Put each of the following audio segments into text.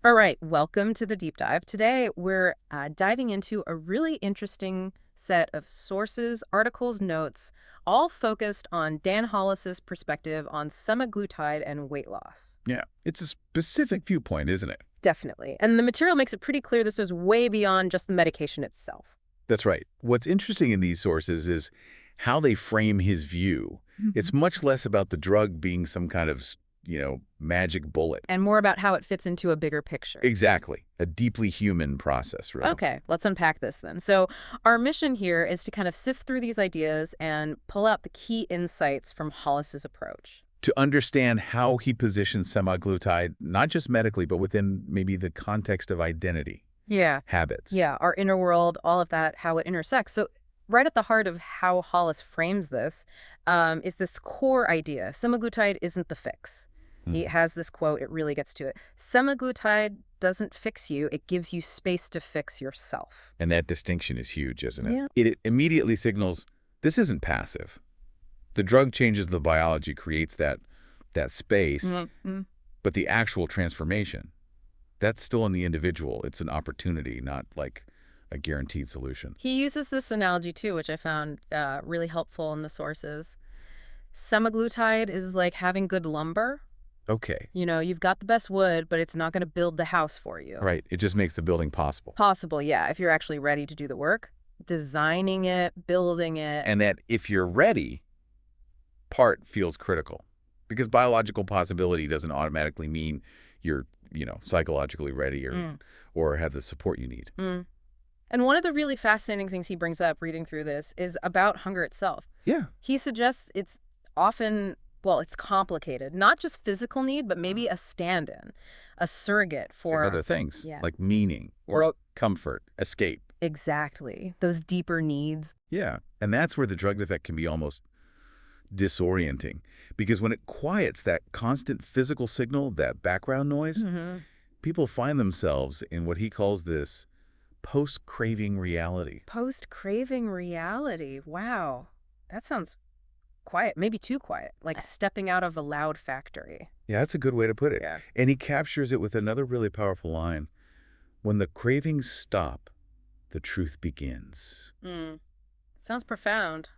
All right, welcome to the deep dive. Today, we're diving into a really interesting set of sources, articles, notes, all focused on Dan Hollis's perspective on semaglutide and weight loss. Yeah, it's a specific viewpoint, isn't it? Definitely. And the material makes it pretty clear this was way beyond just the medication itself. That's right. What's interesting in these sources is how they frame his view. Mhm. It's much less about the drug being some kind of, magic bullet. And more about how it fits into a bigger picture. Exactly. A deeply human process, right? Okay, let's unpack this then. So, our mission here is to kind of sift through these ideas and pull out the key insights from Hollis's approach. To understand how he positions semaglutide, not just medically, but within maybe the context of identity, Yeah. habits. Yeah, our inner world, all of that, how it intersects. So, right at the heart of how Hollis frames this is this core idea. Semaglutide isn't the fix. He Mhm. has this quote, it really gets to it. Semaglutide doesn't fix you, it gives you space to fix yourself. And that distinction is huge, isn't it? Yeah. It immediately signals this isn't passive. The drug changes the biology, creates that space, Mm-hmm. but the actual transformation, that's still in the individual. It's an opportunity, not like a guaranteed solution. He uses this analogy too, which I found really helpful in the sources. Semaglutide is like having good lumber. Okay, You know, you've got the best wood, but it's not going to build the house for you. right. It just makes the building possible. Possible, yeah, if you're actually ready to do the work. Designing it, building it. And that if you're ready, part feels critical because biological possibility doesn't automatically mean you're, psychologically ready or have the support you need. Mm. And one of the really fascinating things he brings up reading through this is about hunger itself. Yeah. He suggests it's often, well, it's complicated, not just physical need, but maybe a stand-in, a surrogate For for, other things yeah, like meaning or comfort, escape. exactly, those deeper needs. Yeah. And that's where the drug's effect can be almost disorienting because when it quiets that constant physical signal, that background noise, Mm-hmm. people find themselves in what he calls this post-craving reality. Post-craving reality. Wow. That sounds quiet, maybe too quiet, like stepping out of a loud factory. Yeah, that's a good way to put it. Yeah. And he captures it with another really powerful line. When the cravings stop, the truth begins. Sounds profound.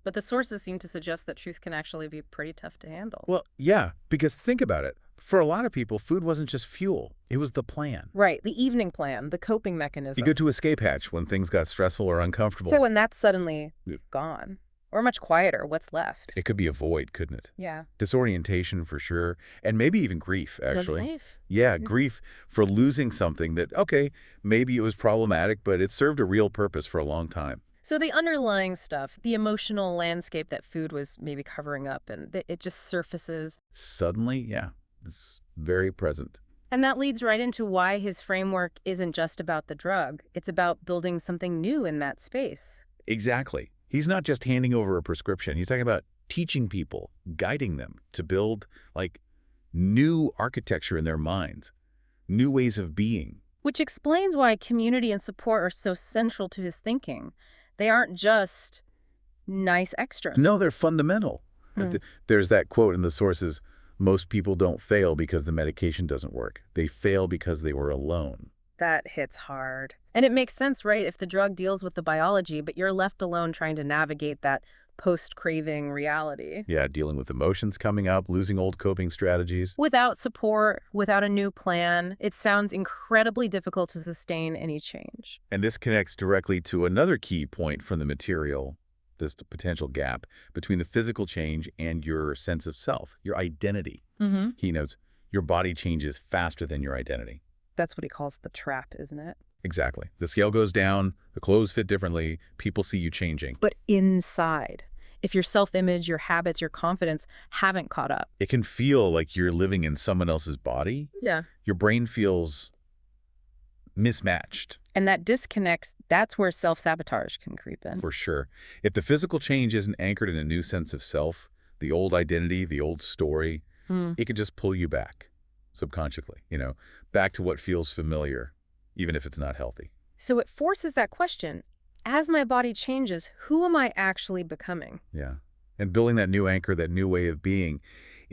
But the sources seem to suggest that truth can actually be pretty tough to handle. Well, yeah, because think about it. For a lot of people, food wasn't just fuel. It was the plan. Right, the evening plan, the coping You mechanism. go to escape hatch when things got stressful or uncomfortable. So when that's suddenly Yeah. gone, or much quieter, what's left? It could be a void, couldn't it? Yeah. Disorientation for sure, and maybe even grief, actually. Relief. Yeah, Mhm. grief for losing something that, okay, maybe it was problematic, but it served a real purpose for a long time. So the underlying stuff, the emotional landscape that food was maybe covering up, and it just surfaces. Suddenly, yeah, it's very present. And that leads right into why his framework isn't just about the drug. It's about building something new in that space. Exactly. He's not just handing over a prescription. He's talking about teaching people, guiding them to build, like, new architecture in their minds, new ways of being. Which explains why community and support are so central to his thinking. They aren't just nice extras. No, they're fundamental. Hmm. There's that quote in the sources, most people don't fail because the medication doesn't work. They fail because they were alone. That hits hard. And it makes sense, right? If the drug deals with the biology, but you're left alone trying to navigate that post-craving reality. Yeah, dealing with emotions coming up, losing old coping strategies. Without support, without a new plan, it sounds incredibly difficult to sustain any change. And this connects directly to another key point from the material, this potential gap between the physical change and your sense of self, your identity. Mm-hmm. He notes your body changes faster than your identity. That's what he calls the trap, isn't it? Exactly. The scale goes down, the clothes fit differently, people see you changing. But inside, if your self-image, your habits, your confidence haven't caught up. It can feel like you're living in someone else's body. Yeah. Your brain feels mismatched, And that disconnect, that's where self-sabotage can creep in. for sure. If the physical change isn't anchored in a new sense of self, the old identity, the old story, it can just pull you back subconsciously, back to what feels familiar, even if it's not healthy. So it forces that question. As my body changes, who am I actually becoming? Yeah. And building that new anchor, that new way of being,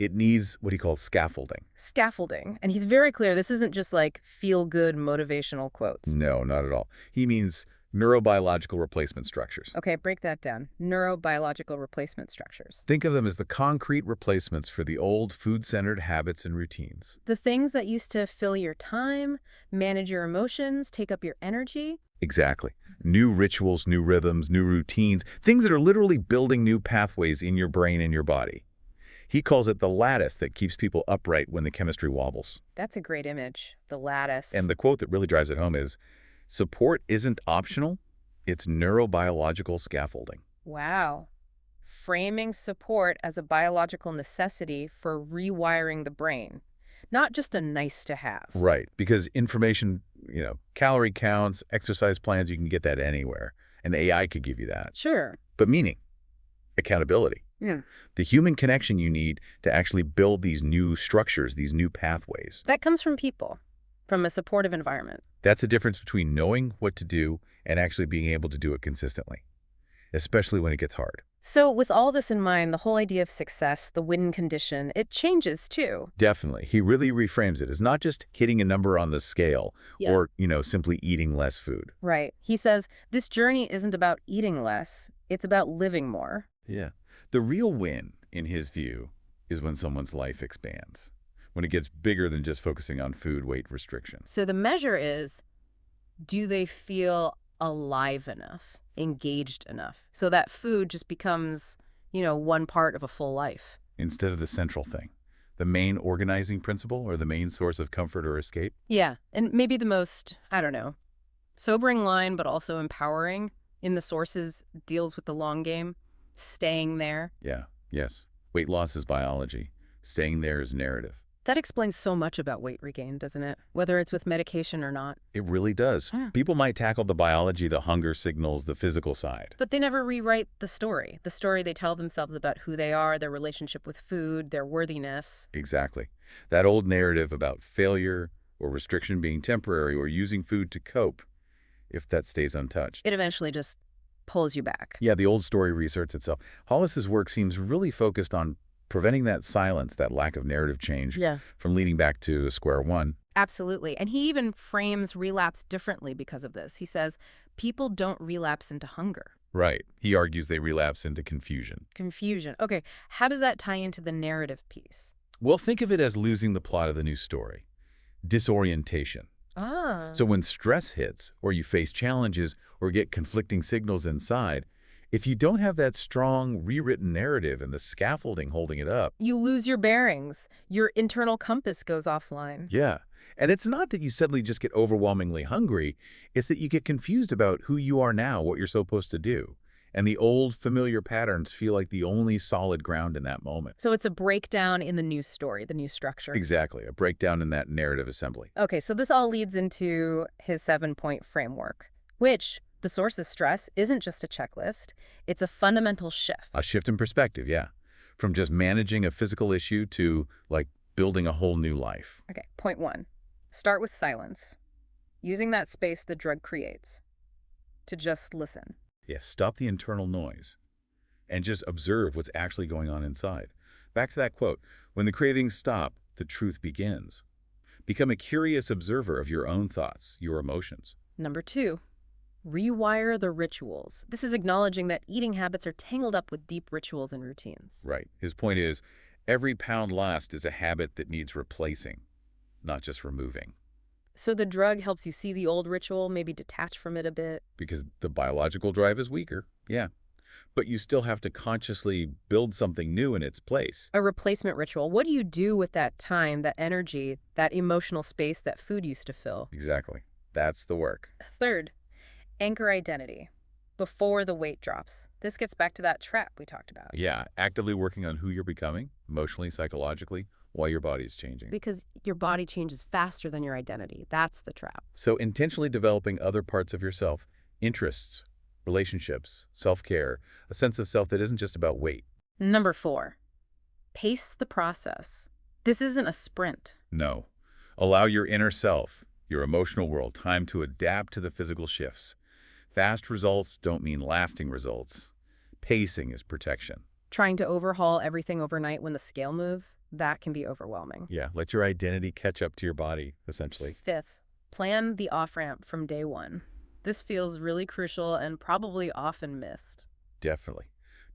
It needs what he calls scaffolding. Scaffolding. And he's very clear this isn't just like feel-good motivational quotes. No, not at all. He means neurobiological replacement structures. Okay, break that down. Neurobiological replacement structures. Think of them as the concrete replacements for the old food-centered habits and routines. The things that used to fill your time, manage your emotions, take up your energy. Exactly. New rituals, new rhythms, new routines, things that are literally building new pathways in your brain and your body. He calls it the lattice that keeps people upright when the chemistry wobbles. That's a great image. The lattice. And the quote that really drives it home is, support isn't optional, it's neurobiological scaffolding. Wow. Framing support as a biological necessity for rewiring the brain. Not just a nice to have. Right, because information, calorie counts, exercise plans, you can get that anywhere. And AI could give you that. Sure. But meaning, accountability. Yeah. The human connection you need to actually build these new structures, these new pathways. That comes from people, from a supportive environment. That's the difference between knowing what to do and actually being able to do it consistently, especially when it gets hard. So with all this in mind, the whole idea of success, the win condition, it changes too. Definitely. He really reframes it as not just hitting a number on the scale or, simply eating less food. Right. He says, this journey isn't about eating less, it's about living more. Yeah. The real win, in his view, is when someone's life expands, when it gets bigger than just focusing on food weight restriction. So the measure is, do they feel alive enough, engaged enough, so that food just becomes, one part of a full life? Instead of the central thing, the main organizing principle or the main source of comfort or escape. Yeah, and maybe the most, sobering line, but also empowering in the sources deals with the long game, staying there. Yeah, yes. Weight loss is biology. Staying there is narrative. That explains so much about weight regain, doesn't it? Whether it's with medication or not. It really does. Yeah. People might tackle the biology, the hunger signals, the physical side. But they never rewrite the story they tell themselves about who they are, their relationship with food, their worthiness. Exactly. That old narrative about failure or restriction being temporary or using food to cope, if that stays untouched. It eventually just pulls you back. Yeah, the old story reasserts itself. Hollis's work seems really focused on preventing that silence, that lack of narrative change, from leading back to square one. Absolutely. And he even frames relapse differently because of this. He says, people don't relapse into hunger. Right. He argues they relapse into confusion. Confusion. Okay, how does that tie into the narrative piece? Well, think of it as losing the plot of the new story. Disorientation. So when stress hits, or you face challenges, or get conflicting signals inside, if you don't have that strong, rewritten narrative and the scaffolding holding it up, you lose your bearings. Your internal compass goes offline. Yeah. And it's not that you suddenly just get overwhelmingly hungry. It's that you get confused about who you are now, what you're supposed to do. And the old familiar patterns feel like the only solid ground in that moment. So it's a breakdown in the new story, the new structure. Exactly. A breakdown in that narrative assembly. Okay, so this all leads into his 7-point framework, which, the sources stress, isn't just a checklist. It's a fundamental shift. A shift in perspective, yeah. From just managing a physical issue to, building a whole new life. Okay, point 1. Start with silence. Using that space the drug creates. To just listen. Yes, stop the internal noise and just observe what's actually going on inside. Back to that quote, when the cravings stop, the truth begins. Become a curious observer of your own thoughts, your emotions. Number 2, rewire the rituals. This is acknowledging that eating habits are tangled up with deep rituals and routines. Right. His point is, every pound lost is a habit that needs replacing, not just removing. So the drug helps you see the old ritual, maybe detach from it a bit. Because the biological drive is weaker, yeah. But you still have to consciously build something new in its place. A replacement ritual. What do you do with that time, that energy, that emotional space that food used to fill? Exactly. That's the work. 3rd, anchor identity before the weight drops. This gets back to that trap we talked about. Yeah, actively working on who you're becoming, emotionally, psychologically, while your body's changing. Because your body changes faster than your identity. That's the trap. So intentionally developing other parts of yourself, interests, relationships, self-care, a sense of self that isn't just about weight. Number 4, pace the process. This isn't a sprint. No. Allow your inner self, your emotional world, time to adapt to the physical shifts. Fast results don't mean lasting results. Pacing is protection. Trying to overhaul everything overnight when the scale moves, that can be overwhelming. Yeah, let your identity catch up to your body, essentially. Fifth, plan the off-ramp from day one. This feels really crucial and probably often missed. Definitely.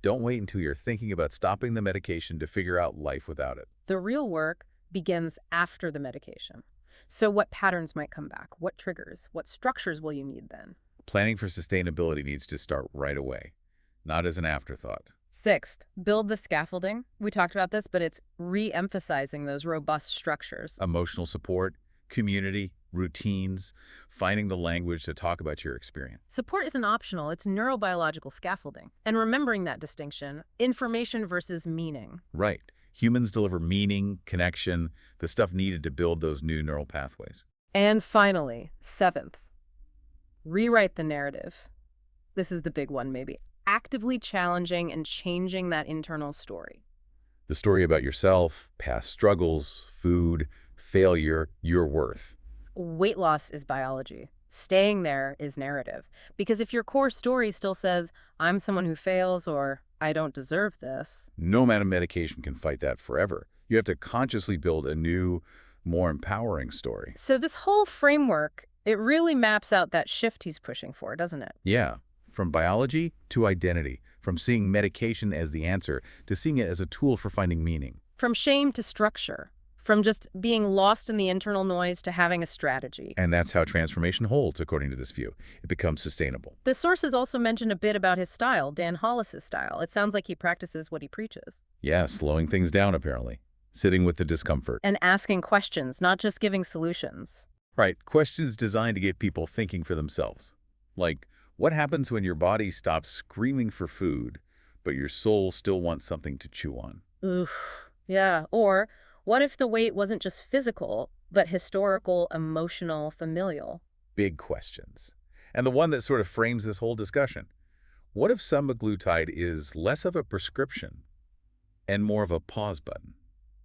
Don't wait until you're thinking about stopping the medication to figure out life without it. The real work begins after the medication. So what patterns might come back? What triggers? What structures will you need then? Planning for sustainability needs to start right away, not as an afterthought. Sixth, build the scaffolding. We talked about this, but it's re-emphasizing those robust structures. Emotional support, community, routines, finding the language to talk about your experience. Support isn't optional, it's neurobiological scaffolding. And remembering that distinction, information versus meaning. Right. Humans deliver meaning, connection, the stuff needed to build those new neural pathways. And finally, seventh, rewrite the narrative. This is the big one, maybe. Actively challenging and changing that internal story. The story about yourself, past struggles, food, failure, your worth. Weight loss is biology. Staying there is narrative. Because if your core story still says, I'm someone who fails or I don't deserve this. No amount of medication can fight that forever. You have to consciously build a new, more empowering story. So this whole framework, it really maps out that shift he's pushing for, doesn't it? Yeah. From biology to identity, from seeing medication as the answer to seeing it as a tool for finding meaning. From shame to structure. From just being lost in the internal noise to having a strategy. And that's how transformation holds, according to this view. It becomes sustainable. The sources also mention a bit about his style, Dan Hollis' style. It sounds like he practices what he preaches. Yeah, slowing things down, apparently. Sitting with the discomfort. And asking questions, not just giving solutions. Right, questions designed to get people thinking for themselves. Like, what happens when your body stops screaming for food, but your soul still wants something to chew on? Oof. Yeah. Or what if the weight wasn't just physical, but historical, emotional, familial? Big questions. And the one that sort of frames this whole discussion. What if semaglutide is less of a prescription and more of a pause button?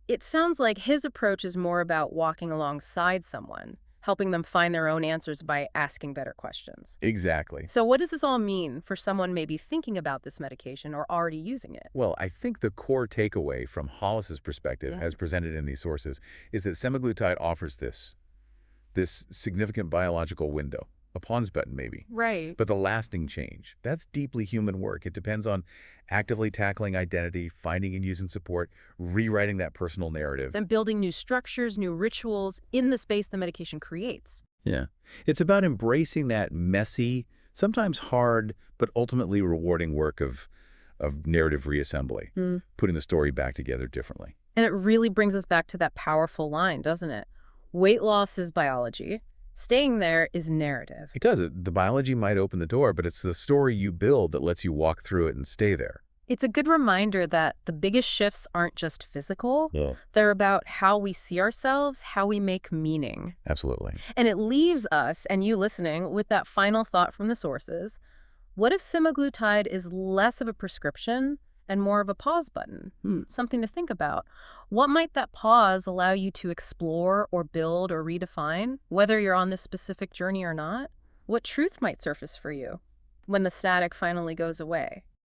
It sounds like his approach is more about walking alongside someone, helping them find their own answers by asking better questions. Exactly. So what does this all mean for someone maybe thinking about this medication or already using it? Well, I think the core takeaway from Hollis's perspective, Yeah. as presented in these sources, is that semaglutide offers this significant biological window, a pause button maybe. Right. But the lasting change, that's deeply human work. It depends on actively tackling identity, finding and using support, rewriting that personal narrative. And building new structures, new rituals in the space the medication creates. Yeah. It's about embracing that messy, sometimes hard, but ultimately rewarding work of narrative reassembly, putting the story back together differently. And it really brings us back to that powerful line, doesn't it? Weight loss is biology. Staying there is narrative. It does. The biology might open the door, but it's the story you build that lets you walk through it and stay there. It's a good reminder that the biggest shifts aren't just physical. Yeah. They're about how we see ourselves, how we make meaning. Absolutely. And it leaves us, and you listening, with that final thought from the sources. What if semaglutide is less of a prescription and more of a pause button? Something to think about. What might that pause allow you to explore or build or redefine, whether you're on this specific journey or not? What truth might surface for you when the static finally goes away?